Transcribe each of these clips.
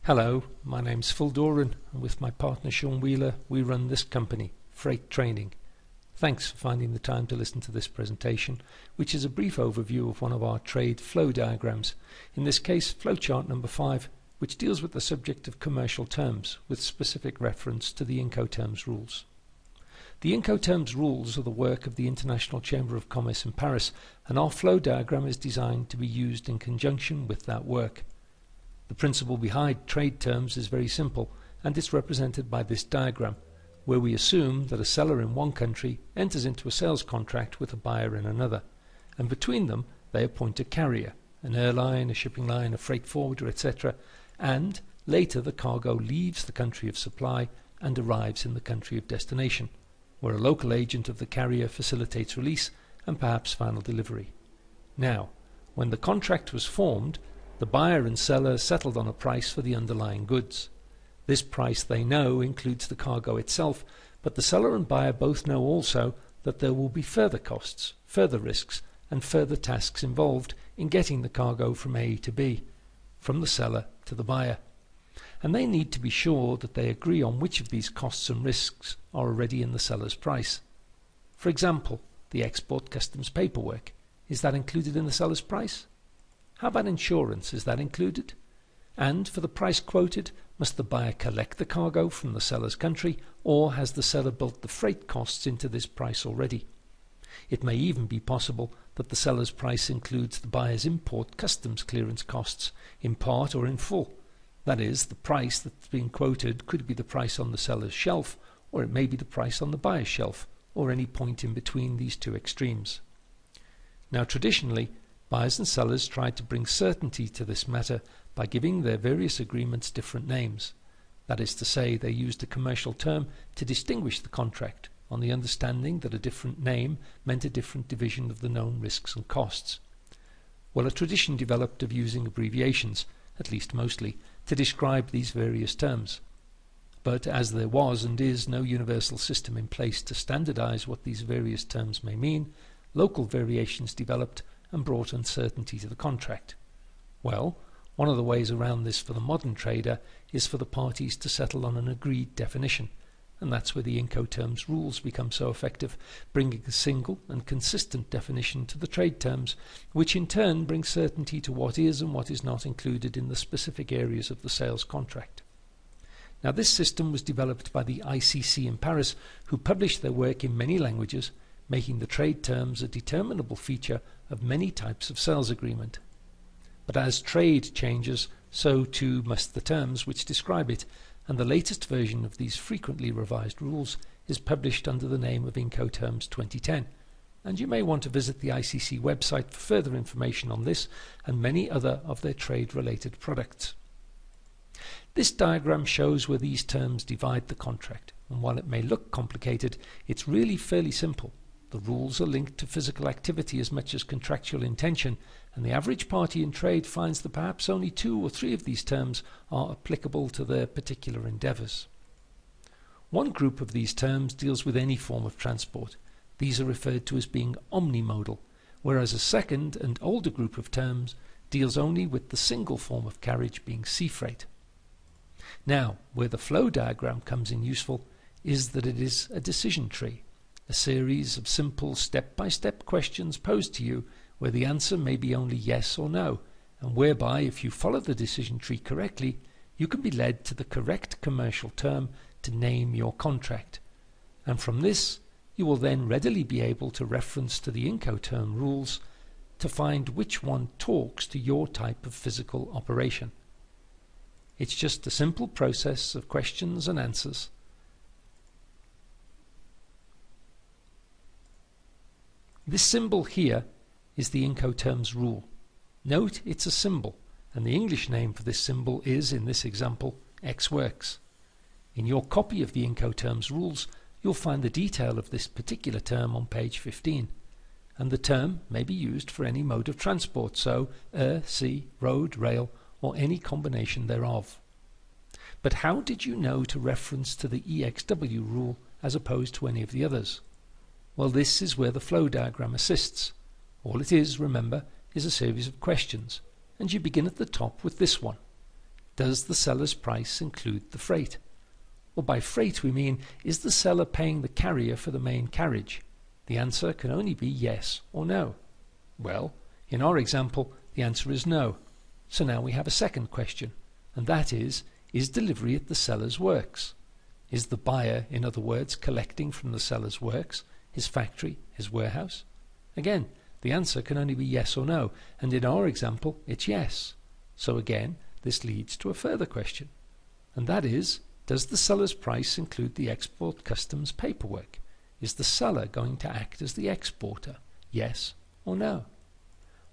Hello, my name's Phil Doran, and with my partner Sean Wheeler, we run this company, Freight Training. Thanks for finding the time to listen to this presentation, which is a brief overview of one of our trade flow diagrams, in this case flowchart number 5, which deals with the subject of commercial terms, with specific reference to the Incoterms rules. The Incoterms rules are the work of the International Chamber of Commerce in Paris, and our flow diagram is designed to be used in conjunction with that work. The principle behind trade terms is very simple, and it's represented by this diagram, where we assume that a seller in one country enters into a sales contract with a buyer in another, and between them they appoint a carrier, an airline, a shipping line, a freight forwarder, etc., and later the cargo leaves the country of supply and arrives in the country of destination, where a local agent of the carrier facilitates release and perhaps final delivery. Now, when the contract was formed, the buyer and seller settled on a price for the underlying goods. This price, they know, includes the cargo itself, but the seller and buyer both know also that there will be further costs, further risks, and further tasks involved in getting the cargo from A to B, from the seller to the buyer. And they need to be sure that they agree on which of these costs and risks are already in the seller's price. For example, the export customs paperwork. Is that included in the seller's price? How about insurance? Is that included? And for the price quoted, must the buyer collect the cargo from the seller's country, or has the seller built the freight costs into this price already? It may even be possible that the seller's price includes the buyer's import customs clearance costs, in part or in full. That is, the price that's being quoted could be the price on the seller's shelf, or it may be the price on the buyer's shelf, or any point in between these two extremes. Now, traditionally, buyers and sellers tried to bring certainty to this matter by giving their various agreements different names. That is to say, they used a commercial term to distinguish the contract, on the understanding that a different name meant a different division of the known risks and costs. Well, a tradition developed of using abbreviations, at least mostly, to describe these various terms. But as there was and is no universal system in place to standardize what these various terms may mean, local variations developed and brought uncertainty to the contract. Well, one of the ways around this for the modern trader is for the parties to settle on an agreed definition, and that's where the Incoterms rules become so effective, bringing a single and consistent definition to the trade terms, which in turn brings certainty to what is and what is not included in the specific areas of the sales contract. Now, this system was developed by the ICC in Paris, who published their work in many languages, making the trade terms a determinable feature of many types of sales agreement. But as trade changes, so too must the terms which describe it, and the latest version of these frequently revised rules is published under the name of Incoterms 2010, and you may want to visit the ICC website for further information on this and many other of their trade-related products. This diagram shows where these terms divide the contract, and while it may look complicated, it's really fairly simple. The rules are linked to physical activity as much as contractual intention, and the average party in trade finds that perhaps only 2 or 3 of these terms are applicable to their particular endeavours. One group of these terms deals with any form of transport. These are referred to as being omnimodal, whereas a second and older group of terms deals only with the single form of carriage, being sea freight. Now, where the flow diagram comes in useful is that it is a decision tree, a series of simple step-by-step questions posed to you where the answer may be only yes or no, and whereby, if you follow the decision tree correctly, you can be led to the correct commercial term to name your contract. And from this, you will then readily be able to reference to the Incoterm rules to find which one talks to your type of physical operation. It's just a simple process of questions and answers. This symbol here is the Incoterms rule. Note it's a symbol, and the English name for this symbol is, in this example, X works. In your copy of the Incoterms rules, you'll find the detail of this particular term on page 15, and the term may be used for any mode of transport, so air, sea, road, rail, or any combination thereof. But how did you know to reference to the EXW rule as opposed to any of the others? Well, this is where the flow diagram assists. All it is, remember, is a series of questions, and you begin at the top with this one. does the seller's price include the freight? Well, by freight we mean, is the seller paying the carrier for the main carriage? The answer can only be yes or no. Well, in our example, the answer is no. So now we have a second question, and that is delivery at the seller's works? Is the buyer, in other words, collecting from the seller's works, his factory, his warehouse? Again, the answer can only be yes or no, and in our example, it's yes. So again, this leads to a further question, and that is, does the seller's price include the export customs paperwork? Is the seller going to act as the exporter? Yes or no?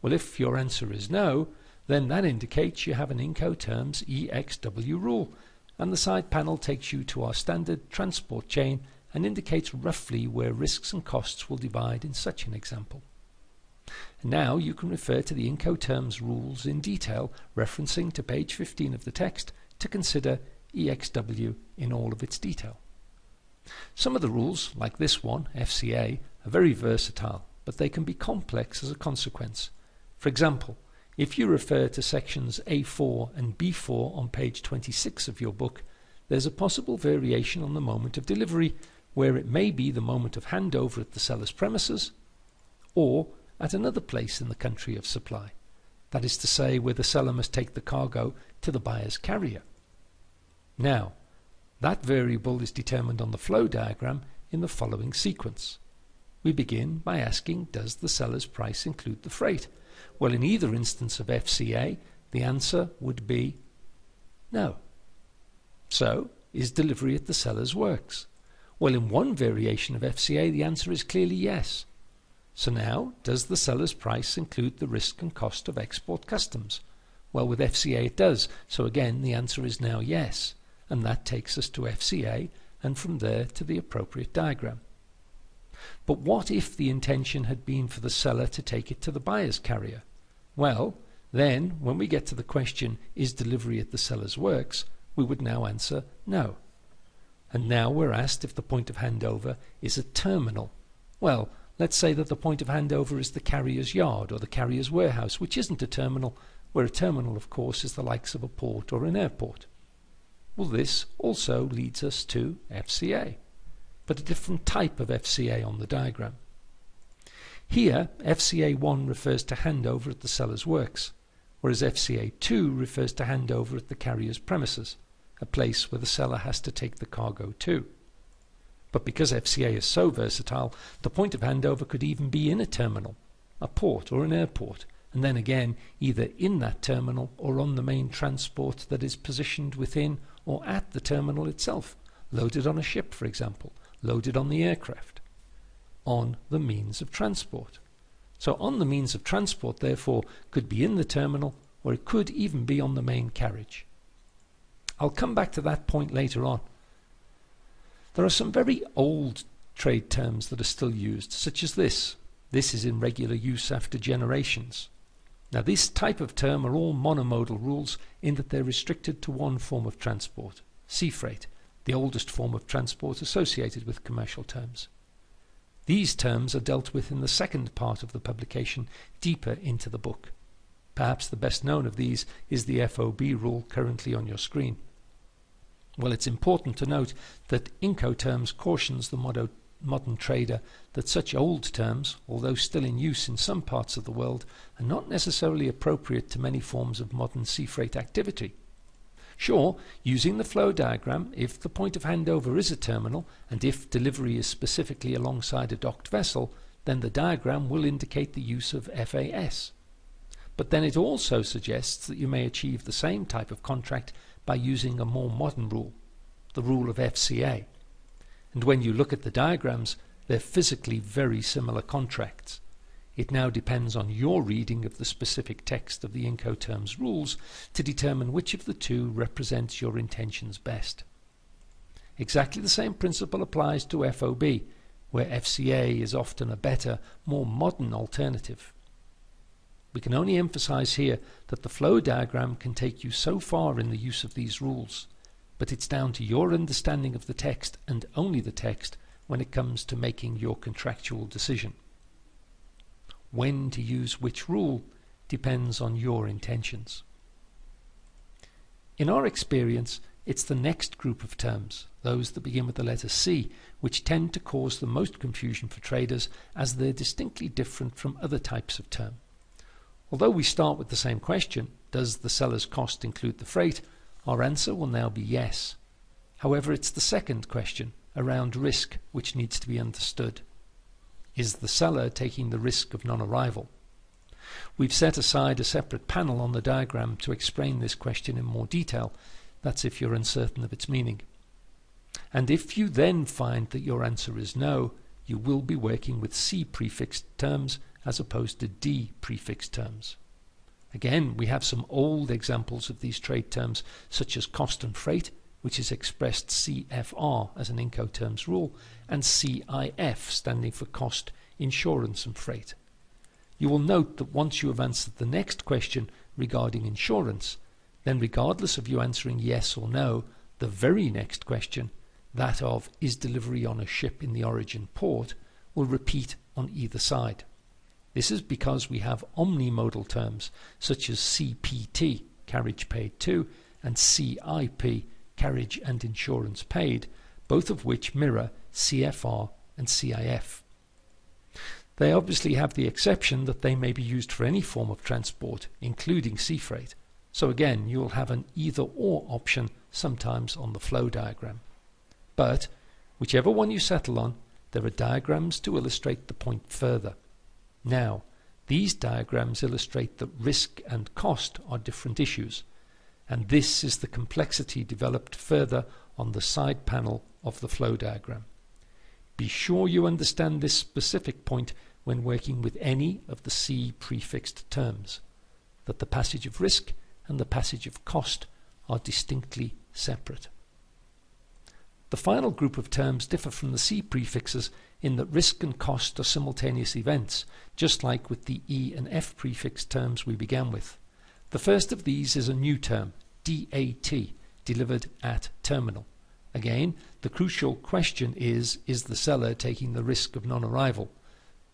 Well, if your answer is no, then that indicates you have an Incoterms EXW rule, and the side panel takes you to our standard transport chain and indicates roughly where risks and costs will divide in such an example. And now you can refer to the Incoterms rules in detail, referencing to page 15 of the text to consider EXW in all of its detail. Some of the rules, like this one, FCA, are very versatile, but they can be complex as a consequence. For example, if you refer to sections A4 and B4 on page 26 of your book, there's a possible variation on the moment of delivery, where it may be the moment of handover at the seller's premises, or at another place in the country of supply. That is to say, where the seller must take the cargo to the buyer's carrier. Now, that variable is determined on the flow diagram in the following sequence. We begin by asking, does the seller's price include the freight? Well, in either instance of FCA, the answer would be no. So, is delivery at the seller's works? Well, in one variation of FCA, the answer is clearly yes. So now, does the seller's price include the risk and cost of export customs? Well, with FCA it does, so again the answer is now yes, and that takes us to FCA and from there to the appropriate diagram. But what if the intention had been for the seller to take it to the buyer's carrier? Well, then when we get to the question, is delivery at the seller's works, we would now answer no. And now we're asked if the point of handover is a terminal. Well, let's say that the point of handover is the carrier's yard or the carrier's warehouse, which isn't a terminal, where a terminal, of course, is the likes of a port or an airport. Well, this also leads us to FCA, but a different type of FCA on the diagram. Here, FCA1 refers to handover at the seller's works, whereas FCA2 refers to handover at the carrier's premises, a place where the seller has to take the cargo to. But because FCA is so versatile, the point of handover could even be in a terminal, a port or an airport, and then again either in that terminal or on the main transport that is positioned within or at the terminal itself, loaded on a ship, for example, loaded on the aircraft, on the means of transport. So on the means of transport, therefore, could be in the terminal, or it could even be on the main carriage. I'll come back to that point later on. There are some very old trade terms that are still used, such as this. This is in regular use after generations. Now, this type of term are all monomodal rules in that they're restricted to one form of transport, sea freight, the oldest form of transport associated with commercial terms. These terms are dealt with in the second part of the publication, deeper into the book. Perhaps the best known of these is the FOB rule currently on your screen. Well, it's important to note that Incoterms cautions the modern trader that such old terms, although still in use in some parts of the world, are not necessarily appropriate to many forms of modern sea freight activity. Sure, using the flow diagram, if the point of handover is a terminal, and if delivery is specifically alongside a docked vessel, then the diagram will indicate the use of FAS. But then it also suggests that you may achieve the same type of contract by using a more modern rule, the rule of FCA. And when you look at the diagrams, they're physically very similar contracts. It now depends on your reading of the specific text of the Incoterms rules to determine which of the two represents your intentions best. Exactly the same principle applies to FOB, where FCA is often a better, more modern alternative. We can only emphasize here that the flow diagram can take you so far in the use of these rules, but it's down to your understanding of the text and only the text when it comes to making your contractual decision. When to use which rule depends on your intentions. In our experience, it's the next group of terms, those that begin with the letter C, which tend to cause the most confusion for traders as they're distinctly different from other types of term. Although we start with the same question, does the seller's cost include the freight, our answer will now be yes. However, it's the second question, around risk, which needs to be understood. Is the seller taking the risk of non-arrival? We've set aside a separate panel on the diagram to explain this question in more detail. That's if you're uncertain of its meaning. And if you then find that your answer is no, you will be working with C prefixed terms as opposed to D prefixed terms. Again, we have some old examples of these trade terms, such as cost and freight, which is expressed CFR as an Incoterms rule, and CIF standing for cost, insurance and freight. You will note that once you have answered the next question regarding insurance, then regardless of you answering yes or no, the very next question, that of is delivery on a ship in the origin port, will repeat on either side. This is because we have omnimodal terms such as CPT, carriage paid to, and CIP, carriage and insurance paid, both of which mirror CFR and CIF. They obviously have the exception that they may be used for any form of transport, including sea freight. So again, you will have an either-or option sometimes on the flow diagram. But whichever one you settle on, there are diagrams to illustrate the point further. Now, these diagrams illustrate that risk and cost are different issues, and this is the complexity developed further on the side panel of the flow diagram. Be sure you understand this specific point when working with any of the C prefixed terms, that the passage of risk and the passage of cost are distinctly separate. The final group of terms differ from the C prefixes in that risk and cost are simultaneous events, just like with the E and F prefix terms we began with. The first of these is a new term, DAT, delivered at terminal. Again, the crucial question is the seller taking the risk of non-arrival?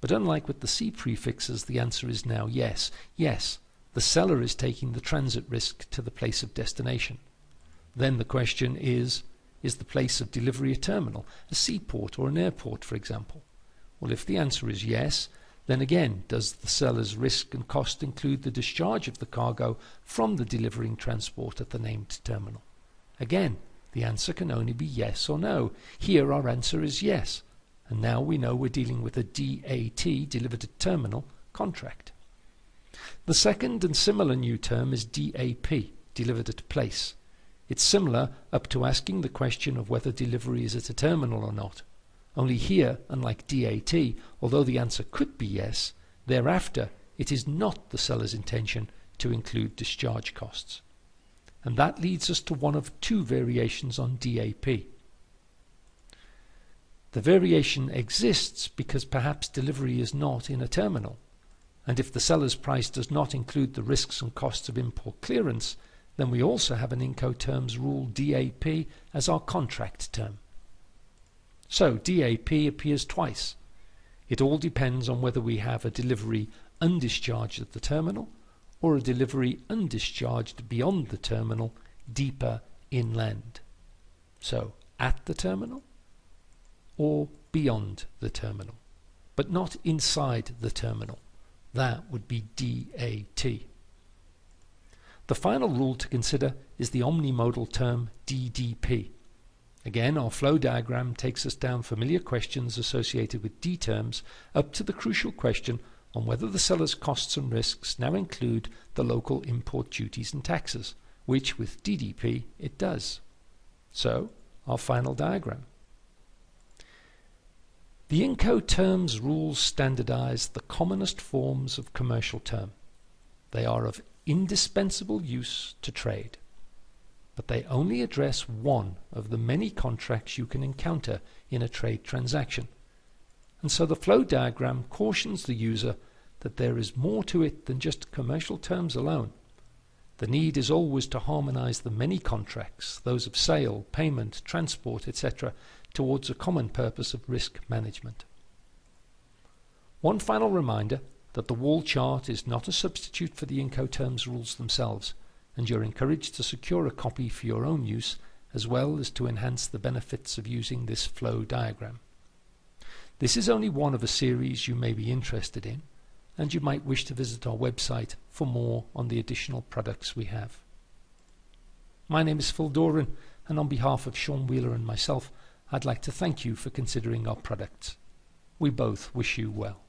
But unlike with the C prefixes, the answer is now yes. Yes, the seller is taking the transit risk to the place of destination. Then the question is the place of delivery a terminal, a seaport or an airport, for example? Well, if the answer is yes, then again, does the seller's risk and cost include the discharge of the cargo from the delivering transport at the named terminal? Again, the answer can only be yes or no. Here our answer is yes, and now we know we're dealing with a DAT, delivered at terminal, contract. The second and similar new term is DAP, delivered at place. It's similar up to asking the question of whether delivery is at a terminal or not. Only here, unlike DAT, although the answer could be yes, thereafter it is not the seller's intention to include discharge costs. And that leads us to one of two variations on DAP. The variation exists because perhaps delivery is not in a terminal, and if the seller's price does not include the risks and costs of import clearance, then we also have an Incoterms rule DAP as our contract term. So DAP appears twice. It all depends on whether we have a delivery undischarged at the terminal or a delivery undischarged beyond the terminal, deeper inland. So at the terminal or beyond the terminal, but not inside the terminal. That would be DAT. The final rule to consider is the omnimodal term DDP. Again, our flow diagram takes us down familiar questions associated with D terms up to the crucial question on whether the seller's costs and risks now include the local import duties and taxes, which with DDP it does. So, our final diagram. The Incoterms rules standardize the commonest forms of commercial term. They are of indispensable use to trade, but they only address one of the many contracts you can encounter in a trade transaction. And so the flow diagram cautions the user that there is more to it than just commercial terms alone. The need is always to harmonize the many contracts, those of sale, payment, transport, etc., towards a common purpose of risk management. One final reminder that the wall chart is not a substitute for the Incoterms rules themselves. and you're encouraged to secure a copy for your own use, as well as to enhance the benefits of using this flow diagram. This is only one of a series you may be interested in, and you might wish to visit our website for more on the additional products we have. My name is Phil Doran, and on behalf of Sean Wheeler and myself, I'd like to thank you for considering our products. We both wish you well.